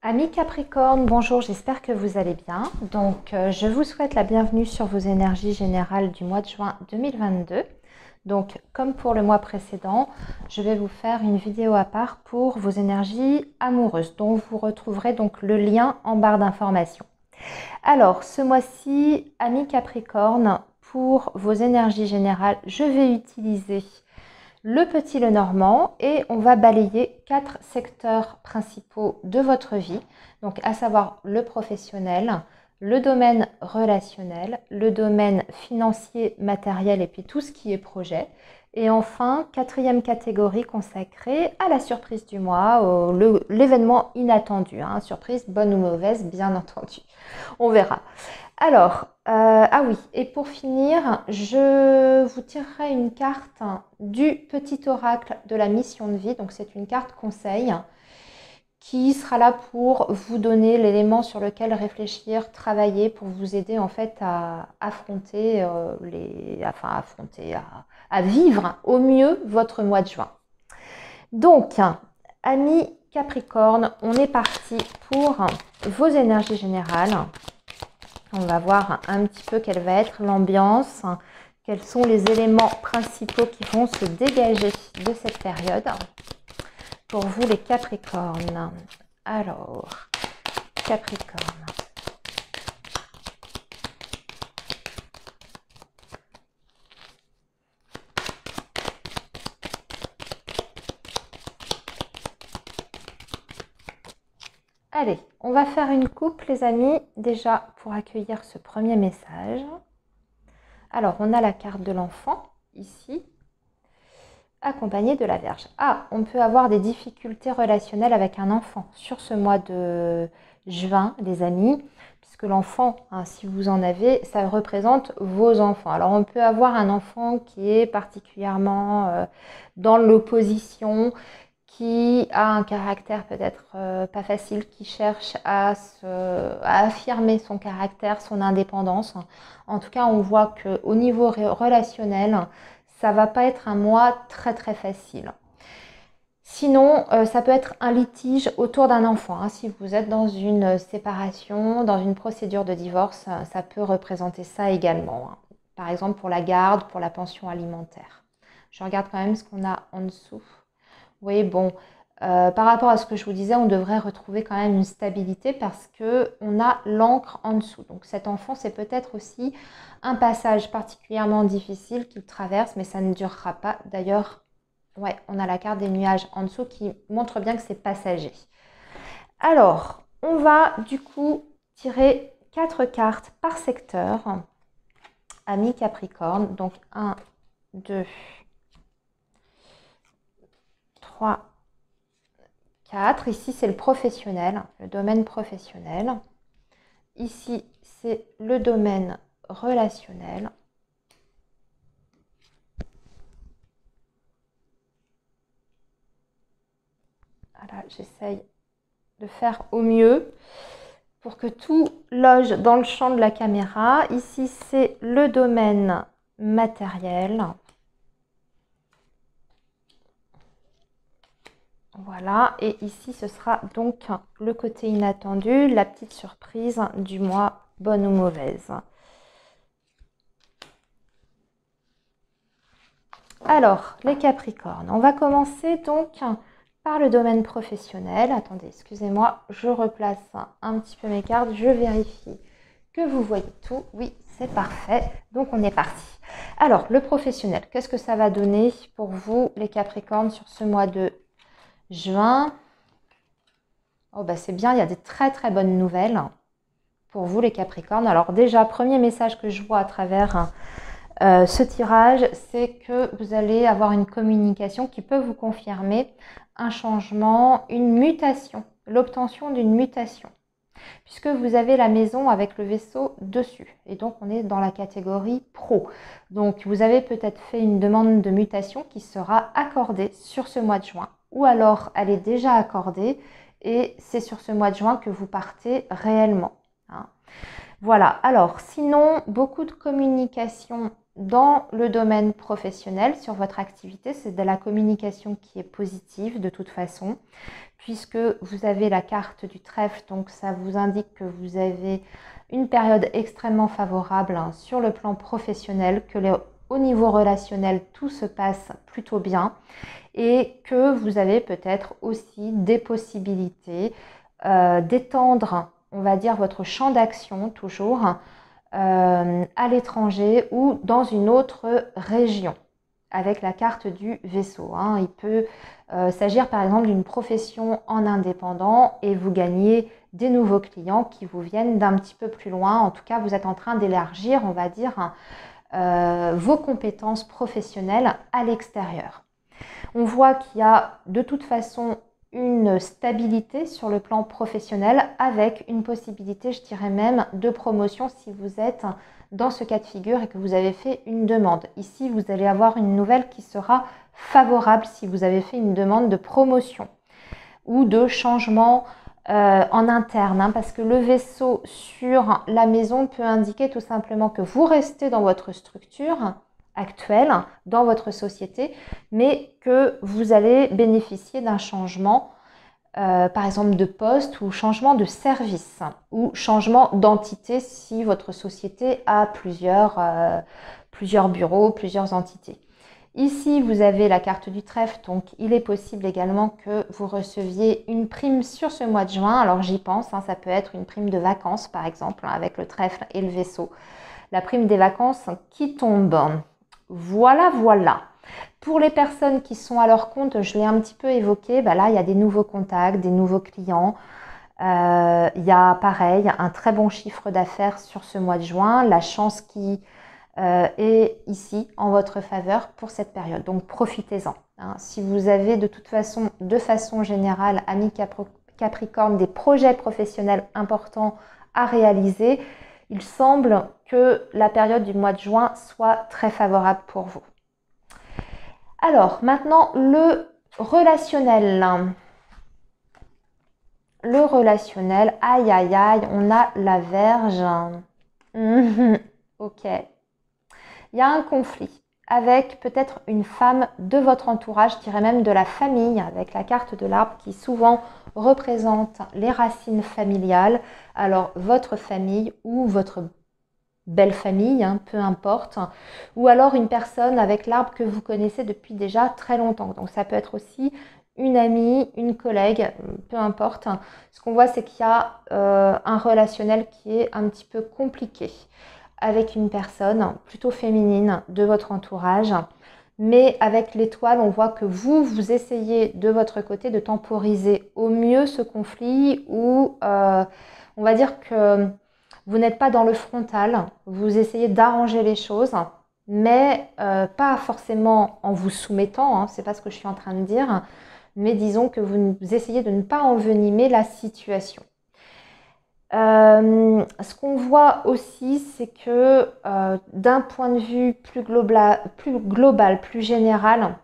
Amis Capricorne, bonjour, j'espère que vous allez bien. Je vous souhaite la bienvenue sur vos énergies générales du mois de juin 2022. Donc, comme pour le mois précédent, je vais vous faire une vidéo à part pour vos énergies amoureuses, dont vous retrouverez donc le lien en barre d'informations. Alors, ce mois-ci, amis Capricorne, pour vos énergies générales, je vais utiliser le petit Lenormand et on va balayer 4 secteurs principaux de votre vie, donc à savoir le professionnel, le domaine relationnel, le domaine financier, matériel et puis tout ce qui est projet. Et enfin, quatrième catégorie consacrée à la surprise du mois, l'événement inattendu, hein, surprise bonne ou mauvaise, bien entendu. On verra. Alors, ah oui, et pour finir, je vous tirerai une carte du petit oracle de la mission de vie. Donc, c'est une carte conseil qui sera là pour vous donner l'élément sur lequel réfléchir, travailler, pour vous aider en fait à affronter, à vivre au mieux votre mois de juin. Donc, amis Capricorne, on est parti pour vos énergies générales. On va voir un petit peu quelle va être l'ambiance, quels sont les éléments principaux qui vont se dégager de cette période pour vous les Capricornes. Alors, Capricorne. Allez, on va faire une coupe les amis, déjà pour accueillir ce premier message. Alors, on a la carte de l'enfant ici, accompagnée de la Vierge. Ah, on peut avoir des difficultés relationnelles avec un enfant sur ce mois de juin, les amis, puisque l'enfant, hein, si vous en avez, ça représente vos enfants. Alors, on peut avoir un enfant qui est particulièrement dans l'opposition, qui a un caractère peut-être pas facile, qui cherche à affirmer son caractère, son indépendance. En tout cas, on voit qu'au niveau relationnel, ça va pas être un mois très très facile. Sinon, ça peut être un litige autour d'un enfant. Hein. Si vous êtes dans une séparation, dans une procédure de divorce, ça peut représenter ça également. Hein. Par exemple, pour la garde, pour la pension alimentaire. Je regarde quand même ce qu'on a en dessous. Oui, bon, par rapport à ce que je vous disais, on devrait retrouver quand même une stabilité parce qu'on a l'encre en dessous. Donc cet enfant, c'est peut-être aussi un passage particulièrement difficile qu'il traverse, mais ça ne durera pas. D'ailleurs, ouais, on a la carte des nuages en dessous qui montre bien que c'est passager. Alors, on va du coup tirer 4 cartes par secteur. Amis Capricorne, donc 1, 2, 3, 4. Ici, c'est le professionnel, le domaine professionnel. Ici, c'est le domaine relationnel. Voilà, j'essaye de faire au mieux pour que tout loge dans le champ de la caméra. Ici, c'est le domaine matériel. Voilà, et ici ce sera donc le côté inattendu, la petite surprise du mois, bonne ou mauvaise. Alors, les Capricornes, on va commencer donc par le domaine professionnel. Attendez, excusez-moi, je replace un petit peu mes cartes, je vérifie que vous voyez tout. Oui, c'est parfait, donc on est parti. Alors, le professionnel, qu'est-ce que ça va donner pour vous les Capricornes sur ce mois de juin? Oh bah c'est bien, il y a des très très bonnes nouvelles pour vous les Capricornes. Alors déjà, premier message que je vois à travers ce tirage, c'est que vous allez avoir une communication qui peut vous confirmer un changement, une mutation, l'obtention d'une mutation. Puisque vous avez la maison avec le vaisseau dessus. Et donc, on est dans la catégorie pro. Donc, vous avez peut-être fait une demande de mutation qui sera accordée sur ce mois de juin. Ou alors, elle est déjà accordée et c'est sur ce mois de juin que vous partez réellement. Hein. Voilà. Alors, sinon, beaucoup de communication dans le domaine professionnel, sur votre activité, c'est de la communication qui est positive de toute façon, puisque vous avez la carte du trèfle, donc ça vous indique que vous avez une période extrêmement favorable sur le plan professionnel, que au niveau relationnel, tout se passe plutôt bien et que vous avez peut-être aussi des possibilités d'étendre, on va dire, votre champ d'action toujours à l'étranger ou dans une autre région avec la carte du vaisseau. Il peut s'agir par exemple d'une profession en indépendant et vous gagnez des nouveaux clients qui vous viennent d'un petit peu plus loin. En tout cas, vous êtes en train d'élargir, on va dire, vos compétences professionnelles à l'extérieur. On voit qu'il y a de toute façon une stabilité sur le plan professionnel avec une possibilité, je dirais même, de promotion si vous êtes dans ce cas de figure et que vous avez fait une demande. Ici, vous allez avoir une nouvelle qui sera favorable si vous avez fait une demande de promotion ou de changement en interne, parce que le vaisseau sur la maison peut indiquer tout simplement que vous restez dans votre structure actuelle, dans votre société, mais que vous allez bénéficier d'un changement, par exemple de poste ou changement de service ou changement d'entité si votre société a plusieurs bureaux, plusieurs entités. Ici, vous avez la carte du trèfle, donc il est possible également que vous receviez une prime sur ce mois de juin. Alors j'y pense, ça peut être une prime de vacances par exemple, avec le trèfle et le vaisseau. La prime des vacances qui tombe. Voilà. Pour les personnes qui sont à leur compte, je l'ai un petit peu évoqué, là il y a des nouveaux contacts, des nouveaux clients. Il y a pareil, un très bon chiffre d'affaires sur ce mois de juin. La chance qui est ici en votre faveur pour cette période. Donc profitez-en. Si vous avez de façon générale, amis Capricorne, des projets professionnels importants à réaliser, il semble que la période du mois de juin soit très favorable pour vous. Alors, maintenant, le relationnel. Le relationnel, aïe, on a la Vierge. Ok. Il y a un conflit avec peut-être une femme de votre entourage, je dirais même de la famille, avec la carte de l'arbre qui souvent représente les racines familiales. Alors, votre famille ou votre belle famille, peu importe, ou alors une personne avec l'arbre que vous connaissez depuis déjà très longtemps. Donc ça peut être aussi une amie, une collègue, peu importe. Ce qu'on voit, c'est qu'il y a un relationnel qui est un petit peu compliqué avec une personne plutôt féminine de votre entourage. Mais avec l'étoile, on voit que vous essayez de votre côté de temporiser au mieux ce conflit ou on va dire que vous n'êtes pas dans le frontal, vous essayez d'arranger les choses, mais pas forcément en vous soumettant, c'est pas ce que je suis en train de dire, mais disons que vous essayez de ne pas envenimer la situation. Ce qu'on voit aussi, c'est que d'un point de vue plus global, plus général,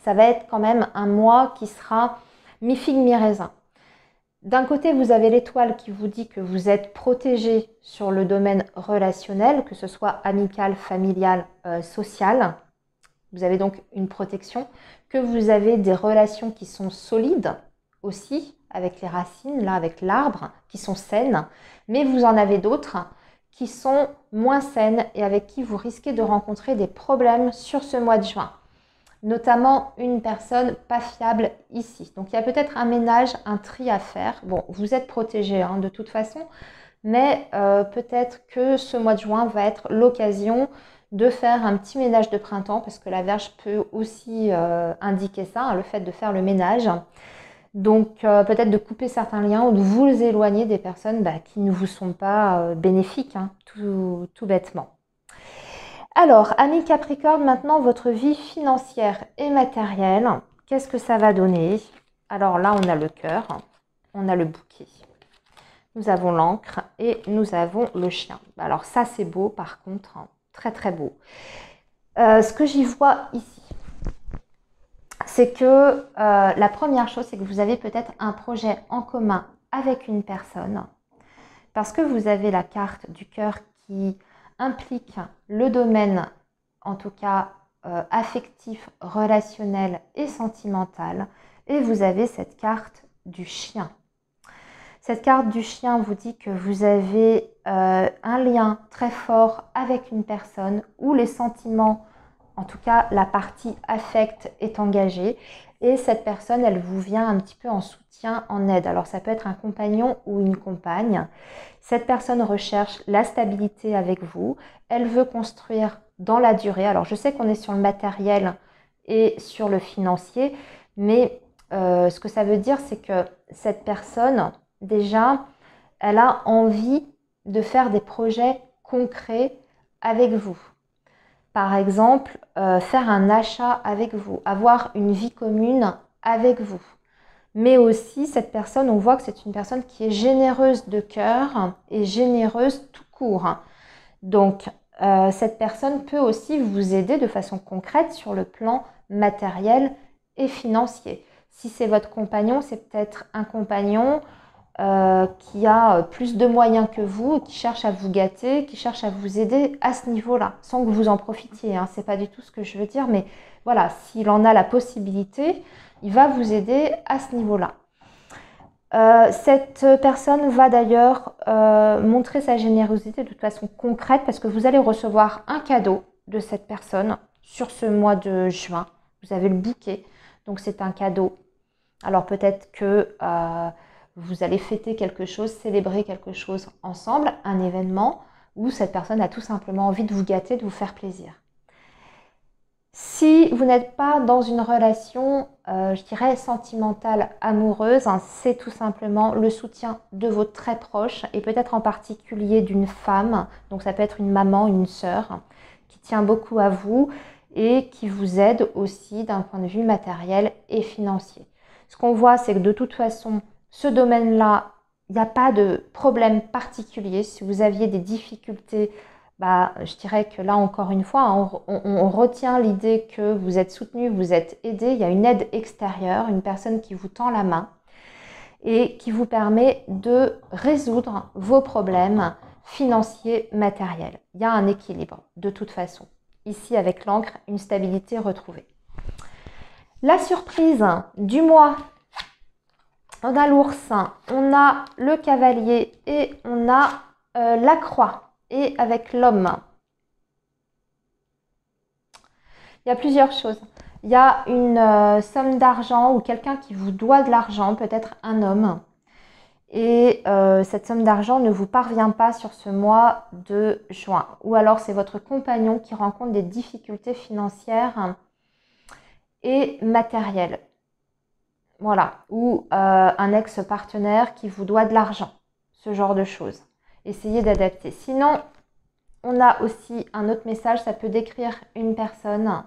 ça va être quand même un mois qui sera mi-figue, mi-raisin. D'un côté, vous avez l'étoile qui vous dit que vous êtes protégé sur le domaine relationnel, que ce soit amical, familial, social. Vous avez donc une protection, que vous avez des relations qui sont solides aussi, avec les racines, là avec l'arbre, qui sont saines, mais vous en avez d'autres qui sont moins saines et avec qui vous risquez de rencontrer des problèmes sur ce mois de juin. Notamment une personne pas fiable ici. Donc il y a peut-être un ménage, un tri à faire. Bon, vous êtes protégé de toute façon, mais peut-être que ce mois de juin va être l'occasion de faire un petit ménage de printemps, parce que la Vierge peut aussi indiquer ça, le fait de faire le ménage. Donc peut-être de couper certains liens ou de vous éloigner des personnes qui ne vous sont pas bénéfiques, tout bêtement. Alors, amis Capricorne, maintenant votre vie financière et matérielle, qu'est-ce que ça va donner? Alors là, on a le cœur, on a le bouquet, nous avons l'encre et nous avons le chien. Alors ça, c'est beau par contre, très très beau. Ce que j'y vois ici, c'est que la première chose, c'est que vous avez peut-être un projet en commun avec une personne, parce que vous avez la carte du cœur qui implique le domaine en tout cas affectif, relationnel et sentimental. Et vous avez cette carte du chien. Cette carte du chien vous dit que vous avez un lien très fort avec une personne où les sentiments, en tout cas la partie affect est engagée. Et cette personne, elle vous vient un petit peu en soutien, en aide. Alors ça peut être un compagnon ou une compagne. Cette personne recherche la stabilité avec vous. Elle veut construire dans la durée. Alors je sais qu'on est sur le matériel et sur le financier, mais ce que ça veut dire, c'est que cette personne, déjà, elle a envie de faire des projets concrets avec vous. Par exemple, faire un achat avec vous, avoir une vie commune avec vous. Mais aussi, cette personne, on voit que c'est une personne qui est généreuse de cœur et généreuse tout court. Donc, cette personne peut aussi vous aider de façon concrète sur le plan matériel et financier. Si c'est votre compagnon, c'est peut-être un compagnon qui a plus de moyens que vous, qui cherche à vous gâter, qui cherche à vous aider à ce niveau-là, sans que vous en profitiez. Hein. Ce n'est pas du tout ce que je veux dire, mais voilà, s'il en a la possibilité, il va vous aider à ce niveau-là. Cette personne va d'ailleurs montrer sa générosité de toute façon concrète parce que vous allez recevoir un cadeau de cette personne sur ce mois de juin. Vous avez le bouquet, donc c'est un cadeau. Alors peut-être que vous allez fêter quelque chose, célébrer quelque chose ensemble, un événement où cette personne a tout simplement envie de vous gâter, de vous faire plaisir. Si vous n'êtes pas dans une relation, je dirais, sentimentale, amoureuse, hein, c'est tout simplement le soutien de vos très proches et peut-être en particulier d'une femme, donc ça peut être une maman, une sœur, qui tient beaucoup à vous et qui vous aide aussi d'un point de vue matériel et financier. Ce qu'on voit, c'est que de toute façon, ce domaine-là, il n'y a pas de problème particulier. Si vous aviez des difficultés, je dirais que là, encore une fois, hein, on retient l'idée que vous êtes soutenu, vous êtes aidé. Il y a une aide extérieure, une personne qui vous tend la main et qui vous permet de résoudre vos problèmes financiers, matériels. Il y a un équilibre, de toute façon. Ici, avec l'encre, une stabilité retrouvée. La surprise du mois, on a l'ours, on a le cavalier et on a la croix. Et avec l'homme, il y a plusieurs choses. Il y a une somme d'argent ou quelqu'un qui vous doit de l'argent, peut-être un homme. Et cette somme d'argent ne vous parvient pas sur ce mois de juin. Ou alors c'est votre compagnon qui rencontre des difficultés financières et matérielles. Voilà. Ou un ex-partenaire qui vous doit de l'argent. Ce genre de choses. Essayez d'adapter. Sinon, on a aussi un autre message. Ça peut décrire une personne.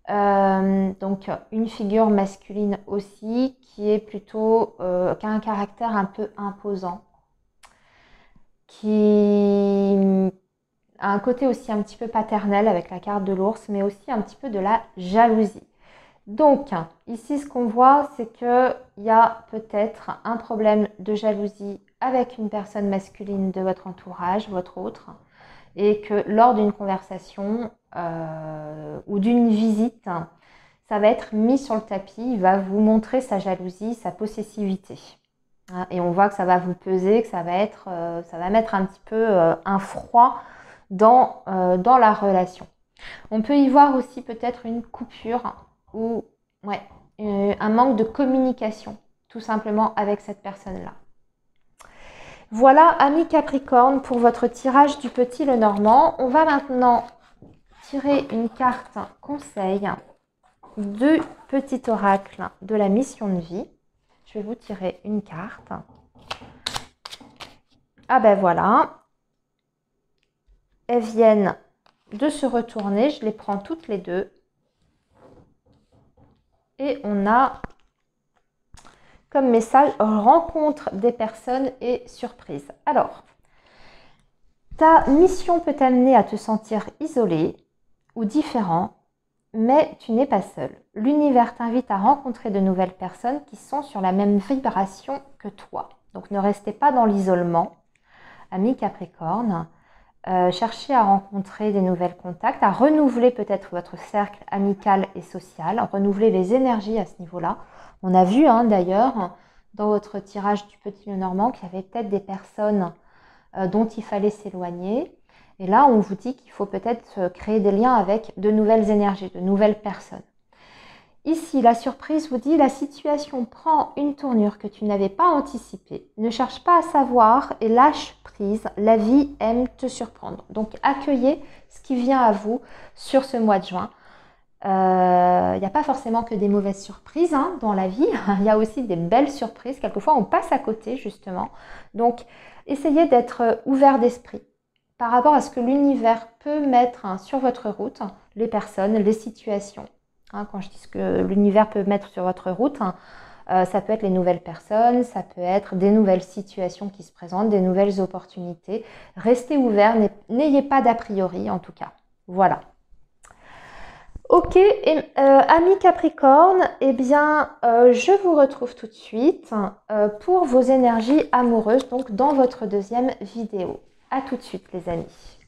Donc une figure masculine aussi qui est plutôt qui a un caractère un peu imposant, qui a un côté aussi un petit peu paternel avec la carte de l'ours, mais aussi un petit peu de la jalousie. Donc ici ce qu'on voit, c'est qu'il y a peut-être un problème de jalousie avec une personne masculine de votre entourage, votre autre, et que lors d'une conversation ou d'une visite, ça va être mis sur le tapis, il va vous montrer sa jalousie, sa possessivité. Et on voit que ça va vous peser, que ça va mettre un petit peu un froid dans la relation. On peut y voir aussi peut-être une coupure ou un manque de communication, tout simplement avec cette personne-là. Voilà, amis Capricorne, pour votre tirage du Petit Lenormand. On va maintenant tirer une carte conseil du Petit Oracle de la mission de vie. Je vais vous tirer une carte. Ah ben voilà. Elles viennent de se retourner. Je les prends toutes les deux. Et on a comme message rencontre des personnes et surprise. Alors, ta mission peut t'amener à te sentir isolé ou différent, mais tu n'es pas seul. L'univers t'invite à rencontrer de nouvelles personnes qui sont sur la même vibration que toi. Donc ne restez pas dans l'isolement, amis Capricorne. cherchez à rencontrer des nouvelles contacts, à renouveler peut-être votre cercle amical et social, renouveler les énergies à ce niveau-là. On a vu d'ailleurs dans votre tirage du Petit Lenormand qu'il y avait peut-être des personnes dont il fallait s'éloigner. Et là, on vous dit qu'il faut peut-être créer des liens avec de nouvelles énergies, de nouvelles personnes. Ici, la surprise vous dit, la situation prend une tournure que tu n'avais pas anticipée. Ne cherche pas à savoir et lâche prise. La vie aime te surprendre. Donc, accueillez ce qui vient à vous sur ce mois de juin. Il n'y a pas forcément que des mauvaises surprises dans la vie. Il y a aussi des belles surprises. Quelquefois, on passe à côté, justement. Donc, essayez d'être ouvert d'esprit par rapport à ce que l'univers peut mettre sur votre route, les personnes, les situations. Quand je dis ce que l'univers peut mettre sur votre route, ça peut être les nouvelles personnes, ça peut être des nouvelles situations qui se présentent, des nouvelles opportunités. Restez ouvert, n'ayez pas d'a priori en tout cas. Voilà. Ok, amis Capricorne, eh bien, je vous retrouve tout de suite pour vos énergies amoureuses, donc dans votre deuxième vidéo. À tout de suite les amis.